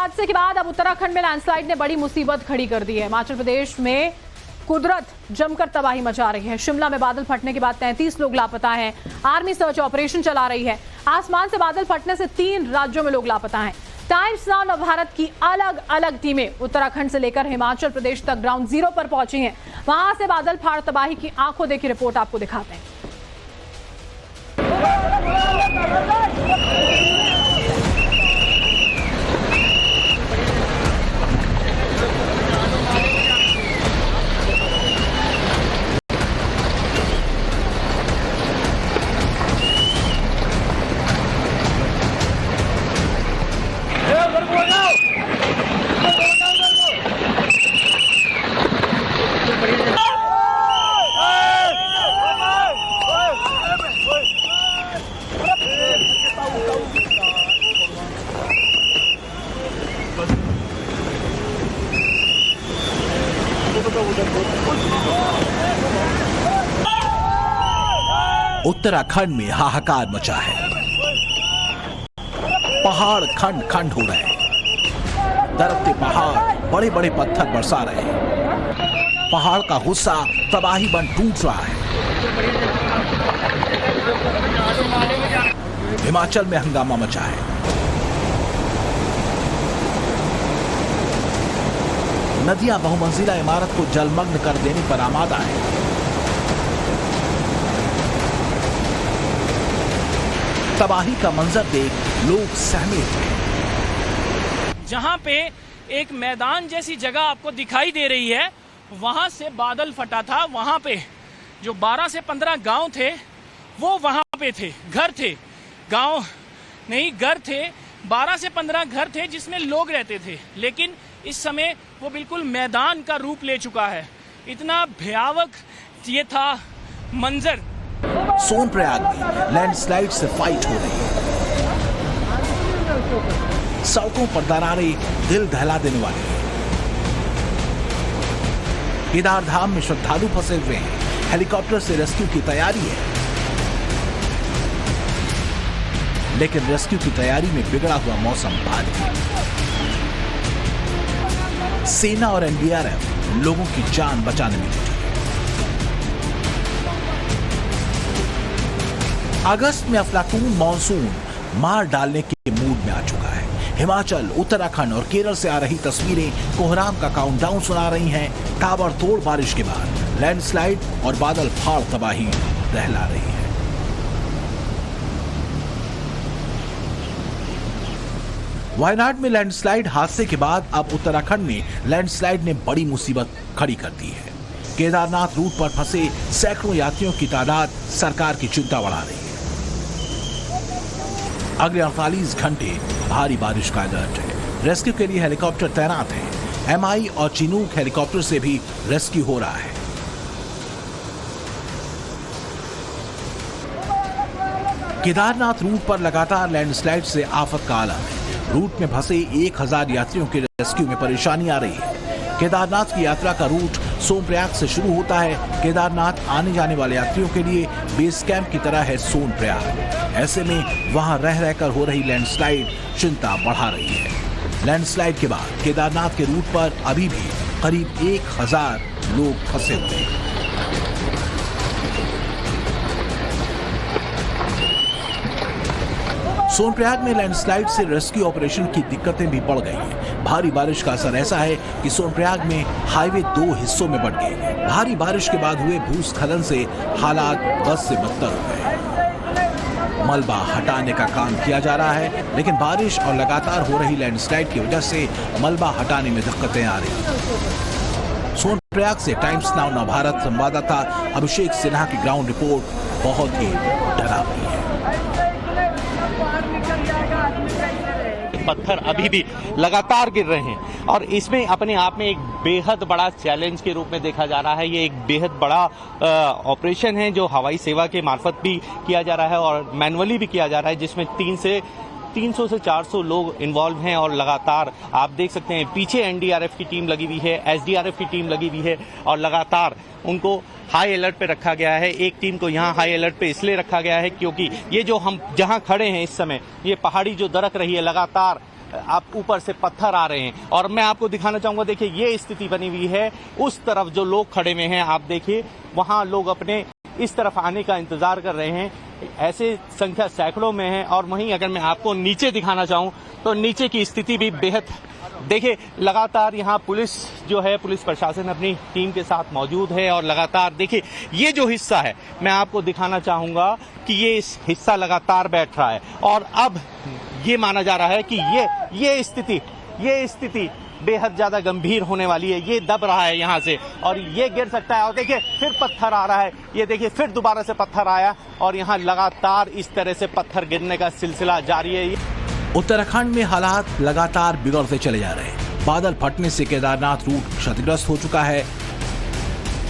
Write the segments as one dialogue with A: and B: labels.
A: हादसे के बाद अब उत्तराखंड में लैंडस्लाइड ने बड़ी मुसीबत खड़ी कर दी है। हिमाचल प्रदेश में कुदरत जमकर तबाही मचा रही है। शिमला में बादल फटने के बाद 33 लोग लापता हैं। आर्मी सर्च ऑपरेशन चला रही है। आसमान से बादल फटने से 3 राज्यों में लोग लापता हैं। टाइम्स नाउ नवभारत की अलग अलग टीमें उत्तराखंड से लेकर हिमाचल प्रदेश तक ग्राउंड जीरो पर पहुंची हैं। वहां से बादल फाड़ तबाही की आंखों देखी रिपोर्ट आपको दिखाते हैं।
B: उत्तराखंड में हाहाकार मचा है। पहाड़ खंड खंड हो रहे हैं। दरकते पहाड़ बड़े बड़े पत्थर बरसा रहे हैं। पहाड़ का गुस्सा तबाही बन टूट रहा है। हिमाचल में हंगामा मचा है। नदियां बहुमंजिला इमारत को जलमग्न कर देने पर आमादा है। तबाही का मंजर देख लोग सहमे थे।
C: जहां पे एक मैदान जैसी जगह आपको दिखाई दे रही है, वहां से बादल फटा था। वहां पे जो 12 से 15 गांव थे वो वहां पे थे, घर थे, गांव नहीं घर थे। 12 से 15 घर थे जिसमें लोग रहते थे, लेकिन इस समय वो बिल्कुल मैदान का रूप ले चुका है। इतना भयावह ये था मंजर।
B: सोनप्रयाग में लैंडस्लाइड से फाइट हो रही है। सड़कों पर दरारें दिल दहला देने वाली हैं। केदार धाम में श्रद्धालु फंसे हुए हैं। हेलीकॉप्टर से रेस्क्यू की तैयारी है, लेकिन रेस्क्यू की तैयारी में बिगड़ा हुआ मौसम बाधित। सेना और एनडीआरएफ लोगों की जान बचाने में जुटी। अगस्त में अफलातून मॉनसून मार डालने के मूड में आ चुका है। हिमाचल, उत्तराखंड और केरल से आ रही तस्वीरें कोहराम का काउंटडाउन सुना रही हैं। ताबड़तोड़ बारिश के बाद लैंडस्लाइड और बादल फाड़ तबाही दहला रही है। वायनाड में लैंडस्लाइड हादसे के बाद अब उत्तराखंड में लैंडस्लाइड ने बड़ी मुसीबत खड़ी कर दी है। केदारनाथ रूट पर फंसे सैकड़ों यात्रियों की तादाद सरकार की चिंता बढ़ा रही है। अगले 48 घंटे भारी बारिश का अलर्ट है। रेस्क्यू के लिए हेलीकॉप्टर तैनात है। एमआई और चिनूक हेलीकॉप्टर से भी रेस्क्यू हो रहा है। केदारनाथ रूट पर लगातार लैंडस्लाइड से आफत का आलम है। रूट में फंसे 1000 यात्रियों के रेस्क्यू में परेशानी आ रही है। केदारनाथ की यात्रा का रूट सोनप्रयाग से शुरू होता है। केदारनाथ आने जाने वाले यात्रियों के लिए बेस कैंप की तरह है सोनप्रयाग। ऐसे में वहां रह रहकर हो रही लैंडस्लाइड चिंता बढ़ा रही है। लैंडस्लाइड के बाद केदारनाथ के रूट पर अभी भी करीब 1000 लोग फंसे हुए हैं। सोनप्रयाग में लैंडस्लाइड से रेस्क्यू ऑपरेशन की दिक्कतें भी बढ़ गई हैं। भारी बारिश का असर ऐसा है कि सोनप्रयाग में हाईवे 2 हिस्सों में बंट गए। भारी बारिश के बाद हुए भूस्खलन से हालात बद से बदतर हो गए। मलबा हटाने का काम किया जा रहा है, लेकिन बारिश और लगातार हो रही लैंडस्लाइड की वजह से मलबा हटाने में दिक्कतें आ रही हैं। सोनप्रयाग से टाइम्स नाउ नवभारत संवाददाता अभिषेक सिन्हा की ग्राउंड रिपोर्ट बहुत ही डरावनी है।
D: पत्थर अभी भी लगातार गिर रहे हैं और इसमें अपने आप में एक बेहद बड़ा चैलेंज के रूप में देखा जा रहा है। ये एक बेहद बड़ा ऑपरेशन है जो हवाई सेवा के मार्फत भी किया जा रहा है और मैनुअली भी किया जा रहा है, जिसमें 300 से 400 लोग इन्वॉल्व हैं और लगातार आप देख सकते हैं पीछे एनडीआरएफ की टीम लगी हुई है, एसडीआरएफ की टीम लगी हुई है और लगातार उनको हाई अलर्ट पे रखा गया है। एक टीम को यहाँ हाई अलर्ट पे इसलिए रखा गया है क्योंकि ये जो हम जहाँ खड़े हैं इस समय, ये पहाड़ी जो दरक रही है लगातार आप ऊपर से पत्थर आ रहे हैं। और मैं आपको दिखाना चाहूंगा, देखिए ये स्थिति बनी हुई है। उस तरफ जो लोग खड़े हुए हैं, आप देखिए वहां लोग अपने इस तरफ आने का इंतजार कर रहे हैं। ऐसे संख्या सैकड़ों में है। और वहीं अगर मैं आपको नीचे दिखाना चाहूं तो नीचे की स्थिति भी बेहद, देखिए लगातार यहाँ पुलिस जो है, पुलिस प्रशासन अपनी टीम के साथ मौजूद है। और लगातार देखिए ये जो हिस्सा है, मैं आपको दिखाना चाहूंगा कि ये इस हिस्सा लगातार बैठ रहा है। और अब ये माना जा रहा है कि ये स्थिति बेहद ज्यादा गंभीर होने वाली है। ये दब रहा है यहाँ से और ये गिर सकता है। और देखिए फिर पत्थर आ रहा है, ये देखिए फिर दोबारा से पत्थर आया और यहाँ लगातार इस तरह से पत्थर गिरने का सिलसिला जारी है।
B: उत्तराखंड में हालात लगातार बिगड़ते चले जा रहे हैं। बादल फटने से केदारनाथ रूट क्षतिग्रस्त हो चुका है।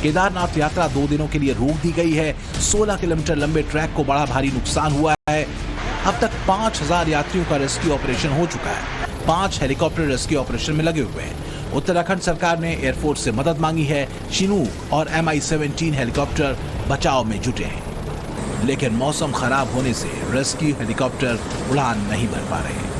B: केदारनाथ यात्रा 2 दिनों के लिए रोक दी गई है। 16 किलोमीटर लंबे ट्रैक को बड़ा भारी नुकसान हुआ है। अब तक 5000 यात्रियों का रेस्क्यू ऑपरेशन हो चुका है। 5 हेलीकॉप्टर रेस्क्यू ऑपरेशन में लगे हुए हैं। उत्तराखंड सरकार ने एयरफोर्स से मदद मांगी है। चिनूक और MI-17 हेलीकॉप्टर बचाव में जुटे हैं, लेकिन मौसम खराब होने से रेस्क्यू हेलीकॉप्टर उड़ान नहीं भर पा रहे।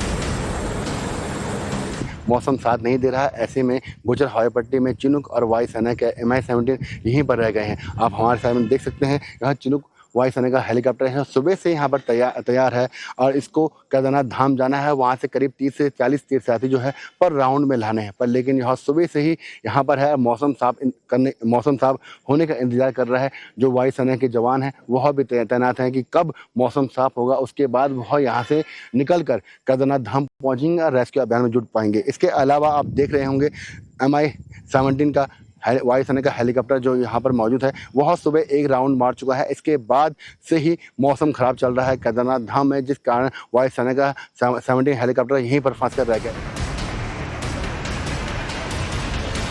E: मौसम साथ नहीं दे रहा है। ऐसे में गुजर हवाई पट्टी में चिनूक और वायुसेना के MI-17 यहीं पर रह गए हैं। आप हमारे सामने देख सकते हैं, यहाँ चिनूक वायुसेना का हेलीकॉप्टर है, सुबह से यहाँ पर तैयार है और इसको केदारनाथ धाम जाना है। वहाँ से करीब 30 से 40 तीर्थयात्री जो है पर राउंड में लाने हैं, पर लेकिन यहाँ सुबह से ही यहाँ पर है। मौसम साफ होने का इंतजार कर रहा है। जो वायुसेना के जवान हैं वह भी तैनात हैं कि कब मौसम साफ होगा, उसके बाद वह यहाँ से निकल कर केदारनाथ धाम पहुँचेंगे और रेस्क्यू अभियान में जुट पाएंगे। इसके अलावा आप देख रहे होंगे MI-17 का वायुसेना का हेलीकॉप्टर जो यहाँ पर मौजूद है, वह सुबह एक राउंड मार चुका है। इसके बाद से ही मौसम खराब चल रहा है केदारनाथ धाम में, जिस कारण वायुसेना का 17 हेलीकॉप्टर यहीं पर फंस कर रह गया।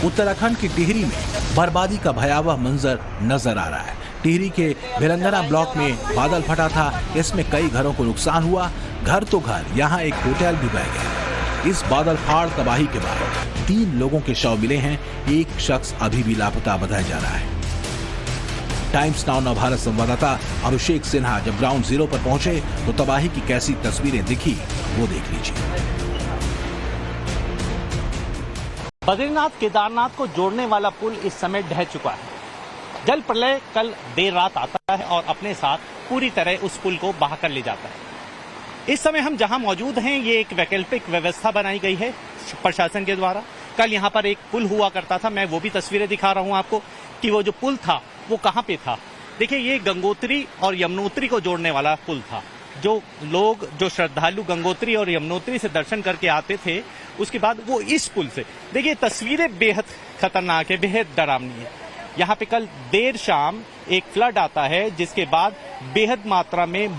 B: उत्तराखंड की टिहरी में बर्बादी का भयावह मंजर नजर आ रहा है। टिहरी के भिलंगना ब्लॉक में बादल फटा था। इसमें कई घरों को नुकसान हुआ। घर तो घर, यहाँ एक होटल भी बह गया। इस बादल फाड़ तबाही के बाद 3 लोगों के शव मिले हैं। एक शख्स अभी भी लापता बताया जा रहा है। टाइम्स नाउ नवभारत संवाददाता अभिषेक सिन्हा जब ग्राउंड जीरो पर पहुंचे तो तबाही की कैसी तस्वीरें दिखी, वो देख लीजिए।
D: बद्रीनाथ केदारनाथ को जोड़ने वाला पुल इस समय ढह चुका है। जल प्रलय कल देर रात आता है और अपने साथ पूरी तरह उस पुल को बहा कर ले जाता है। इस समय हम जहां मौजूद हैं, ये एक वैकल्पिक व्यवस्था बनाई गई है प्रशासन के द्वारा। कल यहाँ पर एक पुल हुआ करता था, मैं वो भी तस्वीरें दिखा रहा हूँ आपको कि वो जो पुल था वो कहाँ पे था। देखिए ये गंगोत्री और यमुनोत्री को जोड़ने वाला पुल था। जो श्रद्धालु गंगोत्री और यमुनोत्री से दर्शन करके आते थे, उसके बाद वो इस पुल से, देखिए तस्वीरें बेहद खतरनाक है, बेहद डरावनी है। यहाँ पे कल देर शाम एक फ्लड आता है, जिसके बाद बेहद मात्रा में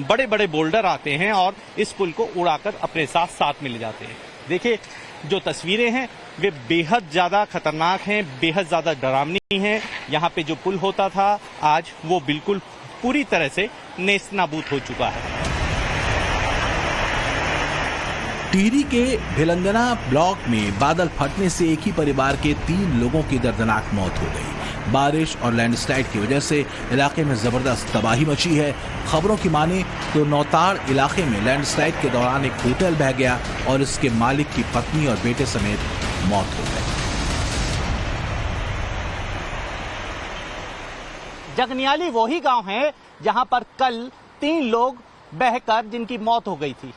D: बड़े बड़े बोल्डर आते हैं और इस पुल को उड़ाकर अपने साथ में ले जाते हैं। देखिए जो तस्वीरें हैं वे बेहद ज्यादा खतरनाक हैं, बेहद ज्यादा डरावनी हैं। यहाँ पे जो पुल होता था आज वो बिल्कुल पूरी तरह से नेस्तनाबूद हो चुका है।
B: टिहरी के भिलंगना ब्लॉक में बादल फटने से एक ही परिवार के 3 लोगों की दर्दनाक मौत हो गई। बारिश और लैंडस्लाइड की वजह से इलाके में जबरदस्त तबाही मची है। खबरों की माने तो नौताड़ इलाके में लैंडस्लाइड के दौरान एक होटल बह गया और इसके मालिक की पत्नी और बेटे समेत मौत हो गई।
D: जगनियाली वही गांव है जहां पर कल 3 लोग बहकर जिनकी मौत हो गई थी।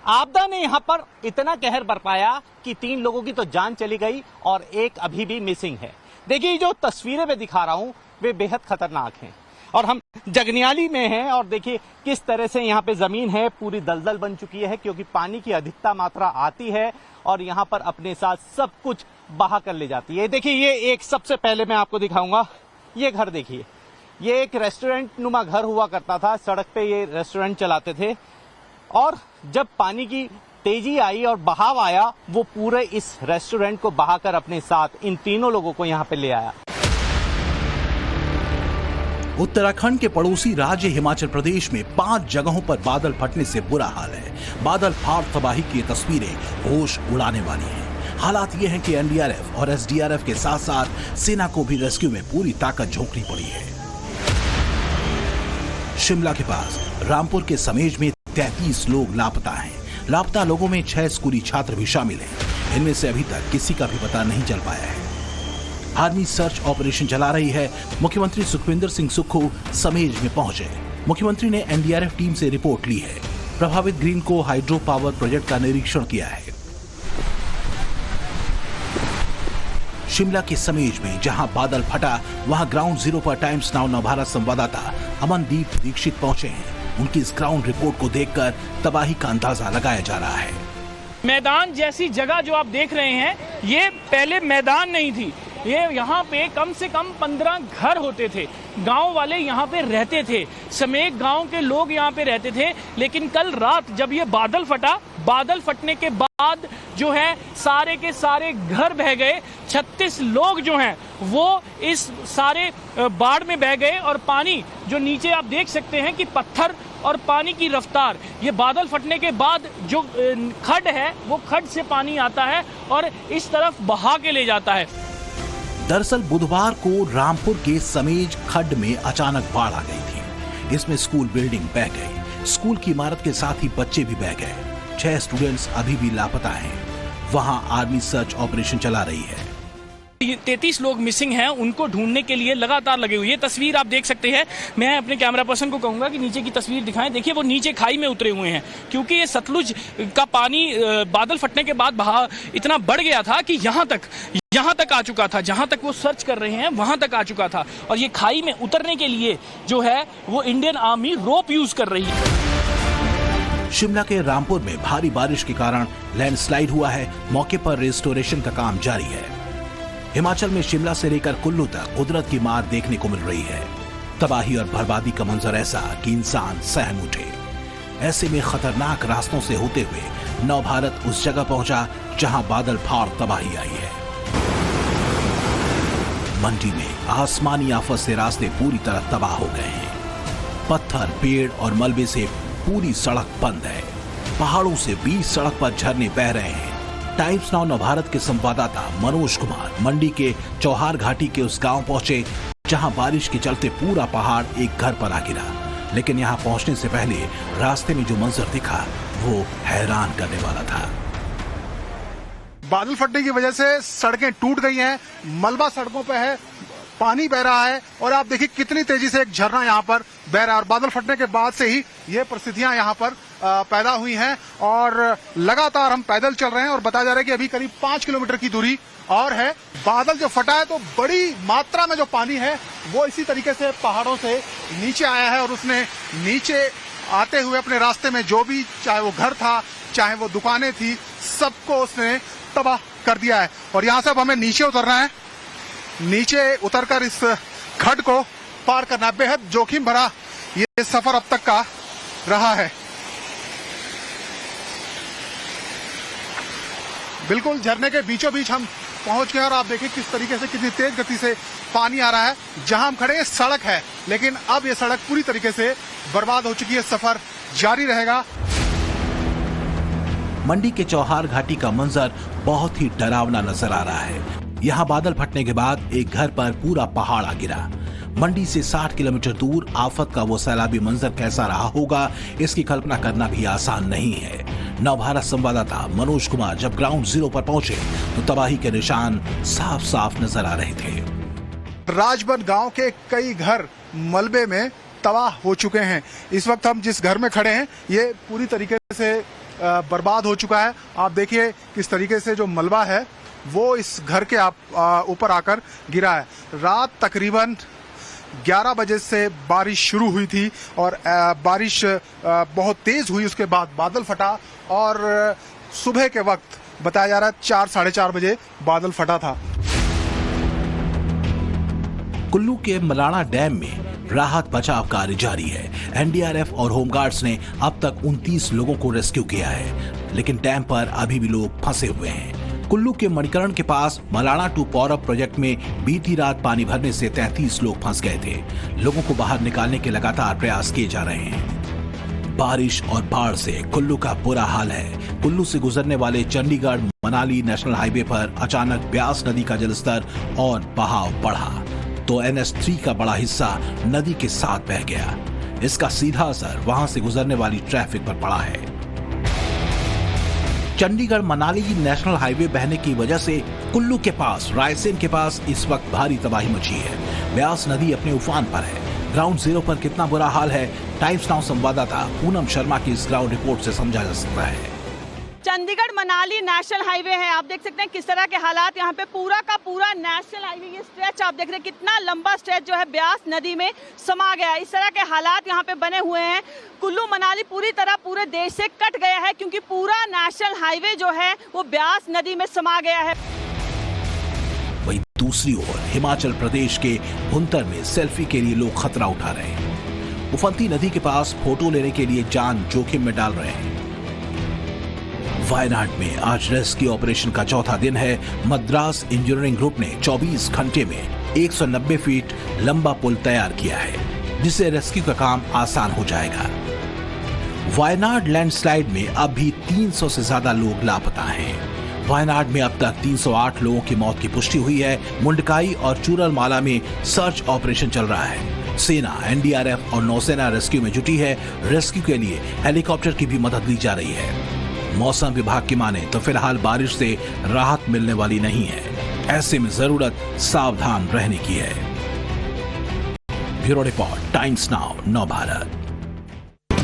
D: आपदा ने यहां पर इतना कहर बरपाया कि 3 लोगों की तो जान चली गई और एक अभी भी मिसिंग है। देखिए जो तस्वीरें मैं दिखा रहा हूं वे बेहद खतरनाक हैं और हम जगनियाली में हैं और देखिए किस तरह से यहाँ पे जमीन है पूरी दलदल बन चुकी है, क्योंकि पानी की अधिकता मात्रा आती है और यहाँ पर अपने साथ सब कुछ बहा कर ले जाती है। देखिए ये एक सबसे पहले मैं आपको दिखाऊंगा, ये घर देखिए, ये एक रेस्टोरेंट नुमा घर हुआ करता था। सड़क पे ये रेस्टोरेंट चलाते थे और जब पानी की तेजी आई और बहाव आया, वो पूरे इस रेस्टोरेंट को बहाकर अपने साथ इन 3 लोगों को यहाँ पे ले आया।
B: उत्तराखंड के पड़ोसी राज्य हिमाचल प्रदेश में 5 जगहों पर बादल फटने से बुरा हाल है। बादल फाड़ तबाही की तस्वीरें होश उड़ाने वाली हैं। हालात ये हैं कि एनडीआरएफ और एसडीआरएफ के साथ साथ सेना को भी रेस्क्यू में पूरी ताकत झोंकनी पड़ी है। शिमला के पास रामपुर के समेज में 33 लोग लापता हैं। लापता लोगों में 6 स्कूली छात्र भी शामिल हैं। इनमें से अभी तक किसी का भी पता नहीं चल पाया है। आर्मी सर्च ऑपरेशन चला रही है। मुख्यमंत्री सुखविंदर सिंह सुक्खू समेज में पहुंचे। मुख्यमंत्री ने एनडीआरएफ टीम से रिपोर्ट ली है। प्रभावित ग्रीन को हाइड्रो पावर प्रोजेक्ट का निरीक्षण किया है। शिमला के समेज में जहां बादल फटा, वहां ग्राउंड जीरो पर टाइम्स नाउ नवभारत संवाददाता अमनदीप दीक्षित पहुंचे हैं। उनकी इस ग्राउंड रिपोर्ट को देखकर तबाही का अंदाजा लगाया जा रहा है।
C: मैदान जैसी जगह जो आप देख रहे हैं, ये पहले मैदान नहीं थी। ये यहाँ पे कम से कम 15 घर होते थे। गांव वाले यहाँ पे रहते थे, समेत गांव के लोग यहाँ पे रहते थे। लेकिन कल रात जब ये बादल फटा, बादल फटने के बाद जो है सारे के सारे घर बह गए। 36 लोग जो हैं वो इस सारे बाढ़ में बह गए। और पानी जो नीचे आप देख सकते हैं कि पत्थर और पानी की रफ्तार, ये बादल फटने के बाद जो खड्ड है वो खड्ड से पानी आता है और इस तरफ बहा के ले जाता है।
B: दरअसल बुधवार को रामपुर के समेज खड्ड में अचानक बाढ़ आ गई थी। इसमें स्कूल बिल्डिंग बह गई। स्कूल की इमारत के साथ ही बच्चे भी बह गए। 6 स्टूडेंट्स अभी भी लापता हैं। वहां आर्मी सर्च ऑपरेशन चला रही है।
C: 33 लोग मिसिंग हैं, उनको ढूंढने के लिए लगातार लगे हुए। ये तस्वीर आप देख सकते हैं। मैं अपने कैमरा पर्सन को कहूंगा कि नीचे की तस्वीर दिखाएं। देखिए वो नीचे खाई में उतरे हुए हैं, क्योंकि ये सतलुज का पानी बादल फटने के बाद बहाव इतना बढ़ गया था कि यहाँ तक आ चुका था। जहां तक वो सर्च कर रहे हैं वहां तक आ चुका था। और ये खाई में उतरने के लिए जो है वो इंडियन आर्मी रोप यूज कर रही है।
B: शिमला के रामपुर में भारी बारिश के कारण लैंडस्लाइड हुआ है। मौके पर रिस्टोरेशन का काम जारी है। हिमाचल में शिमला से लेकर कुल्लू तक कुदरत की मार देखने को मिल रही है। तबाही और बर्बादी का मंजर ऐसा कि इंसान सहम उठे। ऐसे में खतरनाक रास्तों से होते हुए नवभारत उस जगह पहुंचा जहां बादल फाड़ तबाही आई है। मंडी में आसमानी आफत से रास्ते पूरी तरह तबाह हो गए हैं। पत्थर, पेड़ और मलबे से पूरी सड़क बंद है। पहाड़ों से बीच सड़क पर झरने बह रहे हैं। टाइम्स नाउ नवभारत के संवाददाता मनोज कुमार मंडी के चौहार घाटी के उस गांव पहुंचे जहां बारिश के चलते पूरा पहाड़ एक घर पर आ गिरा। लेकिन यहां पहुंचने से पहले रास्ते में जो मंजर दिखा वो हैरान करने वाला था।
F: बादल फटने की वजह से सड़कें टूट गई हैं, मलबा सड़कों पे है, पानी बह रहा है और आप देखिए कितनी तेजी से एक झरना यहाँ पर बह रहा है। और बादल फटने के बाद से ही ये परिस्थितियां यहाँ पर पैदा हुई हैं और लगातार हम पैदल चल रहे हैं और बताया जा रहा है कि अभी करीब 5 किलोमीटर की दूरी और है। बादल जो फटा है तो बड़ी मात्रा में जो पानी है वो इसी तरीके से पहाड़ों से नीचे आया है और उसने नीचे आते हुए अपने रास्ते में जो भी, चाहे वो घर था, चाहे वो दुकानें थी, सबको उसने तबाह कर दिया है। और यहाँ से अब हमें नीचे उतरना है। नीचे उतरकर इस खड्ड को पार करना, बेहद जोखिम भरा ये सफर अब तक का रहा है। बिल्कुल झरने के बीचों बीच हम पहुंच गए और आप देखिए किस तरीके से, कितनी तेज गति से पानी आ रहा है। जहां हम खड़े हैं सड़क है, लेकिन अब ये सड़क पूरी तरीके से बर्बाद हो चुकी है। सफर जारी रहेगा।
B: मंडी के चौहार घाटी का मंजर बहुत ही डरावना नजर आ रहा है। यहाँ बादल फटने के बाद एक घर पर पूरा पहाड़ आ गिरा। मंडी से 60 किलोमीटर दूर आफत का वो सैलाबी मंजर कैसा रहा होगा, इसकी कल्पना करना भी आसान नहीं है। नवभारत संवाददाता मनोज कुमार जब ग्राउंड जीरो पर पहुंचे तो तबाही के निशान साफ साफ नजर आ रहे थे।
F: राजबन गांव के कई घर मलबे में तबाह हो चुके हैं। इस वक्त हम जिस घर में खड़े हैं ये पूरी तरीके से बर्बाद हो चुका है। आप देखिए किस तरीके से जो मलबा है वो इस घर के ऊपर आकर गिरा है। रात तकरीबन 11 बजे से बारिश शुरू हुई थी और बारिश बहुत तेज हुई। उसके बाद बादल फटा और सुबह के वक्त बताया जा रहा है 4 साढ़े 4 बजे बादल फटा था।
B: कुल्लू के मलाणा डैम में राहत बचाव कार्य जारी है। एनडीआरएफ और होमगार्ड्स ने अब तक 29 लोगों को रेस्क्यू किया है, लेकिन डैम पर अभी भी लोग फंसे हुए हैं। कुल्लू के मणिकरण के पास मलाणा टू पौरव प्रोजेक्ट में बीती रात पानी भरने से 33 लोग फंस गए थे। लोगों को बाहर निकालने के लगातार प्रयास किए जा रहे हैं। बारिश और बाढ़ से कुल्लू का बुरा हाल है। कुल्लू से गुजरने वाले चंडीगढ़ मनाली नेशनल हाईवे पर अचानक ब्यास नदी का जलस्तर और बहाव बढ़ा तो NH3 का बड़ा हिस्सा नदी के साथ बह गया। इसका सीधा असर वहां से गुजरने वाली ट्रैफिक पर पड़ा है। चंडीगढ़ मनाली नेशनल हाईवे बहने की वजह से कुल्लू के पास रायसेन के पास इस वक्त भारी तबाही मची है। ब्यास नदी अपने उफान पर है। ग्राउंड जीरो पर कितना बुरा हाल है, टाइम्स नाउ संवाददाता पूनम शर्मा की इस ग्राउंड रिपोर्ट से समझा जा सकता है।
G: चंडीगढ़ मनाली नेशनल हाईवे है, आप देख सकते हैं किस तरह के हालात यहाँ पे पूरा का पूरा नेशनल हाईवे ये स्ट्रेच आप देख रहे हैं कितना लंबा स्ट्रेच जो है ब्यास नदी में समा गया है। इस तरह के हालात यहाँ पे बने हुए हैं। कुल्लू मनाली पूरी तरह पूरे देश से कट गया है क्योंकि पूरा नेशनल हाईवे जो है वो ब्यास नदी में समा गया है।
B: वहीं दूसरी ओर हिमाचल प्रदेश के भुंतर में सेल्फी के लिए लोग खतरा उठा रहे हैं। उफनती नदी के पास फोटो लेने के लिए जान जोखिम में डाल रहे हैं। वायनाड में आज रेस्क्यू ऑपरेशन का चौथा दिन है। मद्रास इंजीनियरिंग ग्रुप ने 24 घंटे में 190 फीट लंबा पुल तैयार किया है, जिससे रेस्क्यू का काम आसान हो जाएगा। वायनाड लैंडस्लाइड में अब भी 300 से ज्यादा लोग लापता हैं। वायनाड में अब तक 308 लोगों की मौत की पुष्टि हुई है। मुंडकाई और चूरलमाला में सर्च ऑपरेशन चल रहा है। सेना, एनडीआरएफ और नौसेना रेस्क्यू में जुटी है। रेस्क्यू के लिए हेलीकॉप्टर की भी मदद ली जा रही है। मौसम विभाग की माने तो फिलहाल बारिश से राहत मिलने वाली नहीं है। ऐसे में जरूरत सावधान रहने की है। ब्यूरो रिपोर्ट, टाइम्स नाउ, नव भारत।